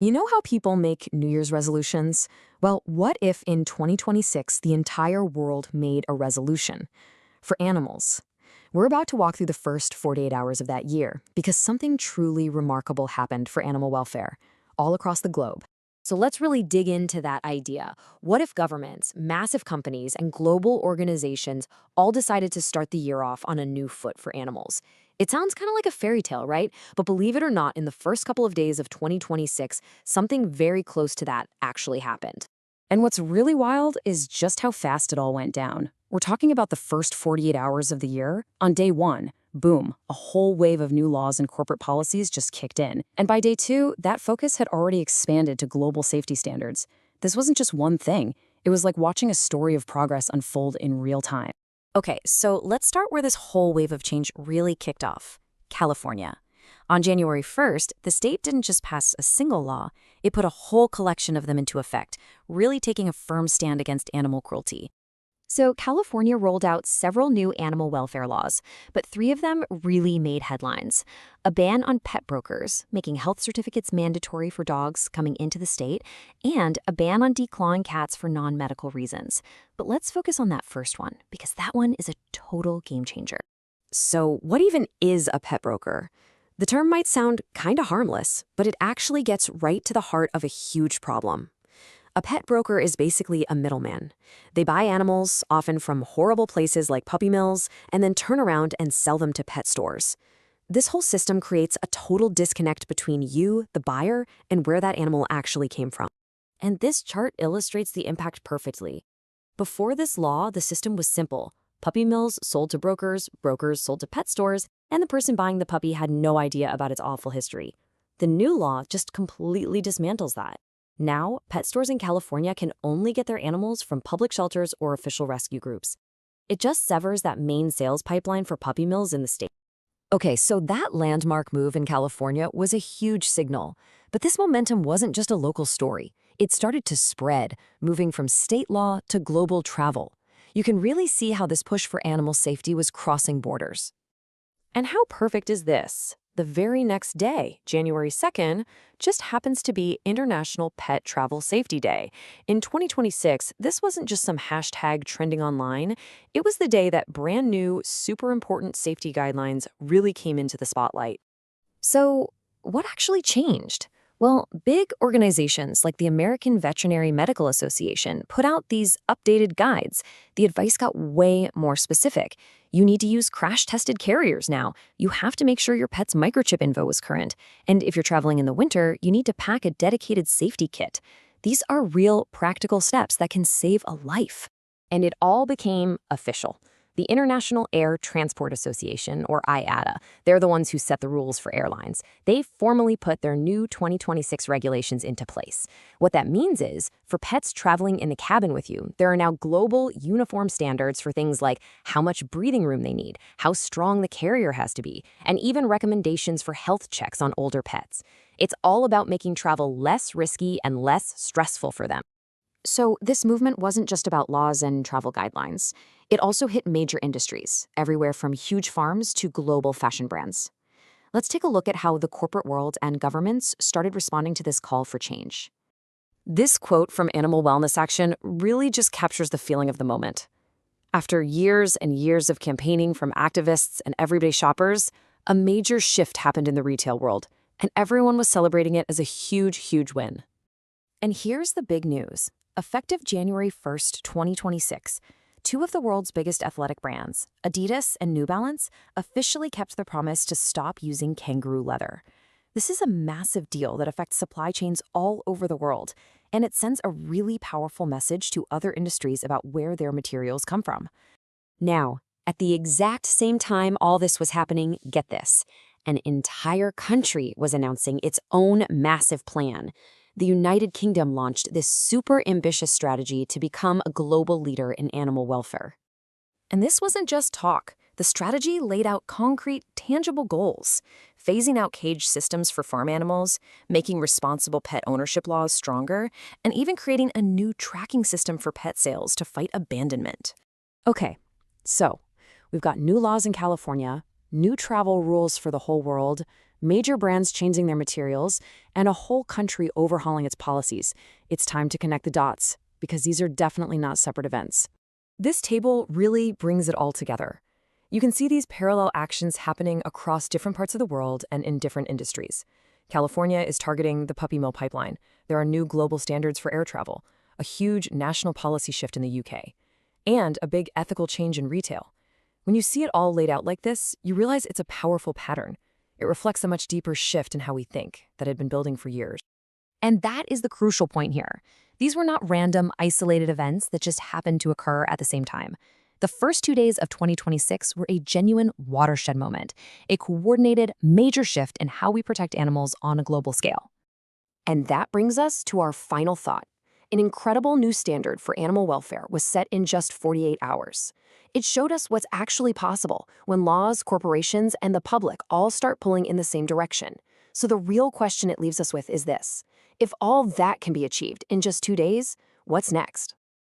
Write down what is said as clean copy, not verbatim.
You know how people make New Year's resolutions? Well, what if in 2026 the entire world made a resolution? For animals. We're about to walk through the first 48 hours of that year because something truly remarkable happened for animal welfare all across the globe. So let's really dig into that idea. What if governments, massive companies, and global organizations all decided to start the year off on a new foot for animals? It sounds kind of like a fairy tale, right? But believe it or not, in the first couple of days of 2026, something very close to that actually happened. And what's really wild is just how fast it all went down. We're talking about the first 48 hours of the year. On day one, boom, a whole wave of new laws and corporate policies just kicked in. And by day two, that focus had already expanded to global safety standards. This wasn't just one thing. It was like watching a story of progress unfold in real time. Okay, so let's start where this whole wave of change really kicked off. California. On January 1st, the state didn't just pass a single law, it put a whole collection of them into effect, really taking a firm stand against animal cruelty. So California rolled out several new animal welfare laws, but three of them really made headlines. A ban on pet brokers, making health certificates mandatory for dogs coming into the state, and a ban on declawing cats for non-medical reasons. But let's focus on that first one, because that one is a total game changer. So what even is a pet broker? The term might sound kind of harmless, but it actually gets right to the heart of a huge problem. A pet broker is basically a middleman. They buy animals, often from horrible places like puppy mills, and then turn around and sell them to pet stores. This whole system creates a total disconnect between you, the buyer, and where that animal actually came from. And this chart illustrates the impact perfectly. Before this law, the system was simple. Puppy mills sold to brokers, brokers sold to pet stores, and the person buying the puppy had no idea about its awful history. The new law just completely dismantles that. Now, pet stores in California can only get their animals from public shelters or official rescue groups. It just severs that main sales pipeline for puppy mills in the state. Okay, so that landmark move in California was a huge signal. But this momentum wasn't just a local story. It started to spread, moving from state law to global travel. You can really see how this push for animal safety was crossing borders. And how perfect is this? The very next day, January 2nd, just happens to be International Pet Travel Safety Day. In 2026, this wasn't just some hashtag trending online. It was the day that brand new, super important safety guidelines really came into the spotlight. So, what actually changed? Well, big organizations like the American Veterinary Medical Association put out these updated guides. The advice got way more specific. You need to use crash-tested carriers now. You have to make sure your pet's microchip info is current. And if you're traveling in the winter, you need to pack a dedicated safety kit. These are real, practical steps that can save a life. And it all became official. The International Air Transport Association, or IATA, they're the ones who set the rules for airlines. They formally put their new 2026 regulations into place. What that means is, for pets traveling in the cabin with you, there are now global, uniform standards for things like how much breathing room they need, how strong the carrier has to be, and even recommendations for health checks on older pets. It's all about making travel less risky and less stressful for them. So this movement wasn't just about laws and travel guidelines. It also hit major industries, everywhere from huge farms to global fashion brands. Let's take a look at how the corporate world and governments started responding to this call for change. This quote from Animal Wellness Action really just captures the feeling of the moment. After years and years of campaigning from activists and everyday shoppers, a major shift happened in the retail world, and everyone was celebrating it as a huge, huge win. And here's the big news. Effective January 1st, 2026, two of the world's biggest athletic brands, Adidas and New Balance, officially kept their promise to stop using kangaroo leather. This is a massive deal that affects supply chains all over the world, and it sends a really powerful message to other industries about where their materials come from. Now, at the exact same time all this was happening, get this, an entire country was announcing its own massive plan. The United Kingdom launched this super ambitious strategy to become a global leader in animal welfare. And this wasn't just talk. The strategy laid out concrete, tangible goals, phasing out cage systems for farm animals, making responsible pet ownership laws stronger, and even creating a new tracking system for pet sales to fight abandonment. Okay, so we've got new laws in California, new travel rules for the whole world, major brands changing their materials, and a whole country overhauling its policies. It's time to connect the dots, because these are definitely not separate events. This table really brings it all together. You can see these parallel actions happening across different parts of the world and in different industries. California is targeting the puppy mill pipeline. There are new global standards for air travel, a huge national policy shift in the UK, and a big ethical change in retail. When you see it all laid out like this, you realize it's a powerful pattern. It reflects a much deeper shift in how we think that had been building for years. And that is the crucial point here. These were not random, isolated events that just happened to occur at the same time. The first 2 days of 2026 were a genuine watershed moment, a coordinated, major shift in how we protect animals on a global scale. And that brings us to our final thought. An incredible new standard for animal welfare was set in just 48 hours. It showed us what's actually possible when laws, corporations, and the public all start pulling in the same direction. So the real question it leaves us with is this: if all that can be achieved in just 2 days, what's next?